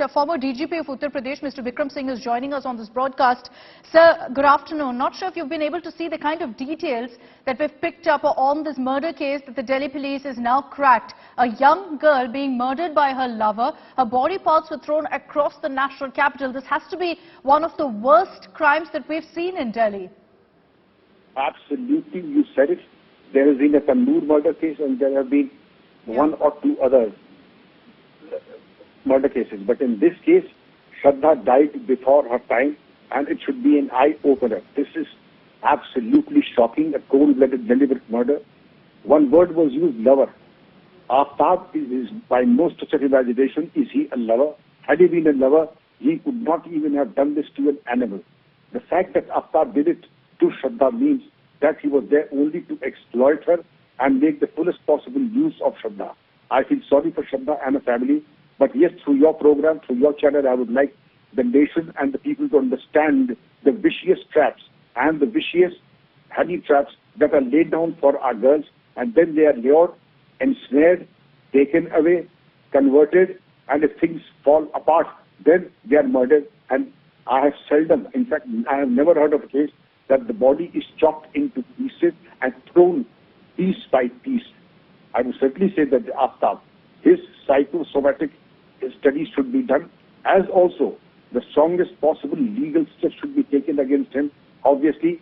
Former DGP of Uttar Pradesh, Mr. Vikram Singh, is joining us on this broadcast. Sir, good afternoon. Not sure if you've been able to see the kind of details that we've picked up on this murder case that the Delhi police is now cracked. A young girl being murdered by her lover. Her body parts were thrown across the national capital. This has to be one of the worst crimes that we've seen in Delhi. Absolutely, you said it. There has been a Tandoor murder case and there have been one or two other murder cases. But in this case, Shraddha died before her time and it should be an eye-opener. This is absolutely shocking, a cold-blooded, deliberate murder. One word was used, lover. Aftab is by no stretch of imagination is he a lover. Had he been a lover, he could not even have done this to an animal. The fact that Aftab did it to Shraddha means that he was there only to exploit her and make the fullest possible use of Shraddha. I feel sorry for Shraddha and her family. But yes, through your program, through your channel, I would like the nation and the people to understand the vicious traps and the vicious honey traps that are laid down for our girls, and then they are lured, ensnared, taken away, converted, and if things fall apart, then they are murdered. And I have seldom, in fact, I have never heard of a case that the body is chopped into pieces and thrown piece by piece. I would certainly say that Aftab, his psychosomatic studies should be done, as also the strongest possible legal steps should be taken against him. Obviously,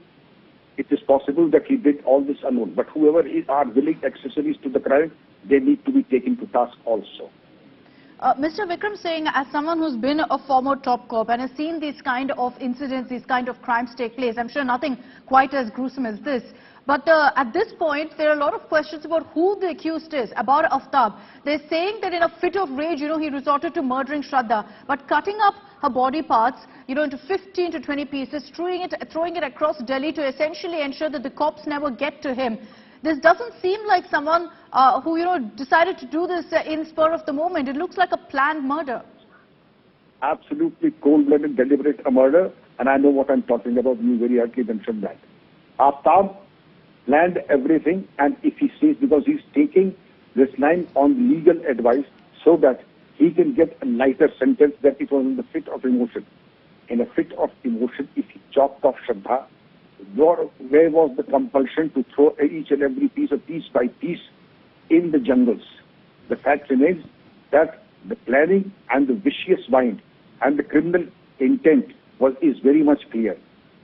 it is possible that he did all this alone, but whoever are willing accessories to the crime, they need to be taken to task also. Mr. Vikram Singh, as someone who's been a former top cop and has seen these kind of incidents, these kind of crimes take place, I'm sure nothing quite as gruesome as this. But at this point, there are a lot of questions about who the accused is, about Aftab. They're saying that in a fit of rage, he resorted to murdering Shraddha, but cutting up her body parts, into 15 to 20 pieces, throwing it across Delhi to essentially ensure that the cops never get to him. This doesn't seem like someone who, decided to do this in spur of the moment. It looks like a planned murder. Absolutely cold-blooded, deliberate murder, and I know what I'm talking about. You very rightly mentioned that. Aftab planned everything, and if he says, because he's taking this line on legal advice so that he can get a lighter sentence, that it was in the fit of emotion. In a fit of emotion, if he chopped off Shraddha, where was the compulsion to throw each and every piece by piece in the jungles? The fact remains that the planning and the vicious mind and the criminal intent is very much clear.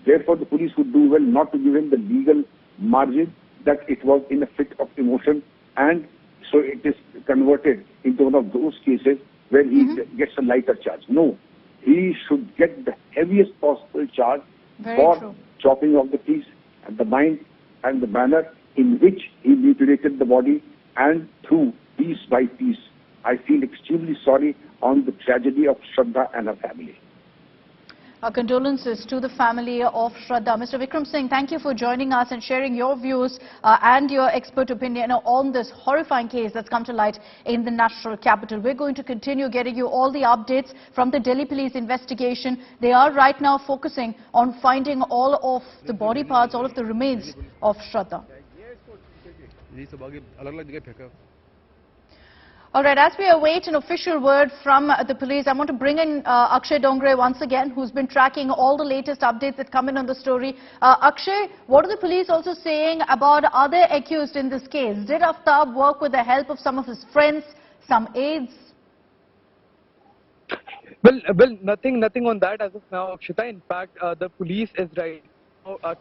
Therefore, the police would do well not to give him the legal margin that it was in a fit of emotion, and so it is converted into one of those cases where he gets a lighter charge. No, he should get the heaviest possible charge for chopping off the piece and the mind and the manner in which he mutilated the body and threw piece by piece. I feel extremely sorry on the tragedy of Shraddha and her family. Our condolences to the family of Shraddha. Mr. Vikram Singh, thank you for joining us and sharing your views and your expert opinion on this horrifying case that's come to light in the national capital. We're going to continue getting you all the updates from the Delhi police investigation. They are right now focusing on finding all of the body parts, all of the remains of Shraddha. All right, as we await an official word from the police, I want to bring in Akshay Dongre once again, who's been tracking all the latest updates that come in on the story. Akshay, what are the police also saying about other accused in this case? Did Aftab work with the help of some of his friends, some aides? Well, nothing on that as of now, Akshita. In fact, the police is right now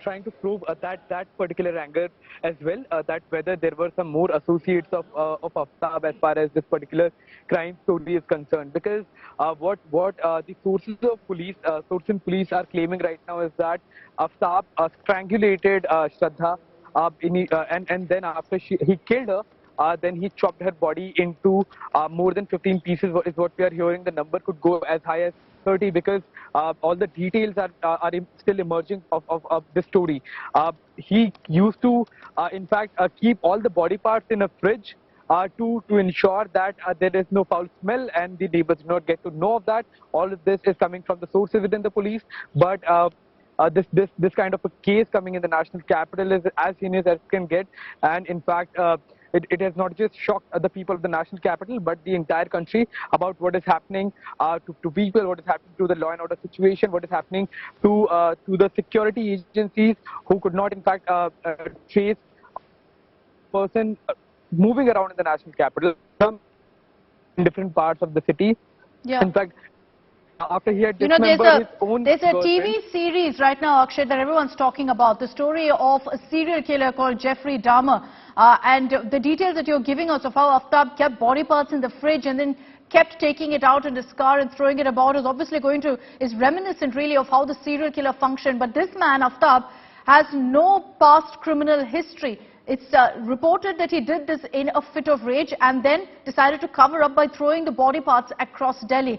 trying to prove that particular angle as well, that whether there were some more associates of Aftab as far as this particular crime story is concerned. Because what the sources in police are claiming right now is that Aftab strangulated Shraddha, and then after he killed her. Then he chopped her body into more than 15 pieces is what we are hearing. The number could go as high as 30 because all the details are still emerging of this story. He used to, in fact, keep all the body parts in a fridge to ensure that there is no foul smell and the neighbors do not get to know of that. All of this is coming from the sources within the police. But this kind of a case coming in the national capital is as heinous as it can get, and in fact it has not just shocked the people of the national capital, but the entire country about what is happening to people, what is happening to the law and order situation, what is happening to the security agencies who could not in fact trace person moving around in the national capital in different parts of the city. Yeah. In fact, after he had You know, dismembered his own there's a girlfriend. TV series right now, Akshay, that everyone's talking about. The story of a serial killer called Jeffrey Dahmer. And the details that you're giving us of how Aftab kept body parts in the fridge and then kept taking it out in his car and throwing it about is obviously is reminiscent really of how the serial killer functioned. But this man, Aftab, has no past criminal history. It's reported that he did this in a fit of rage and then decided to cover up by throwing the body parts across Delhi.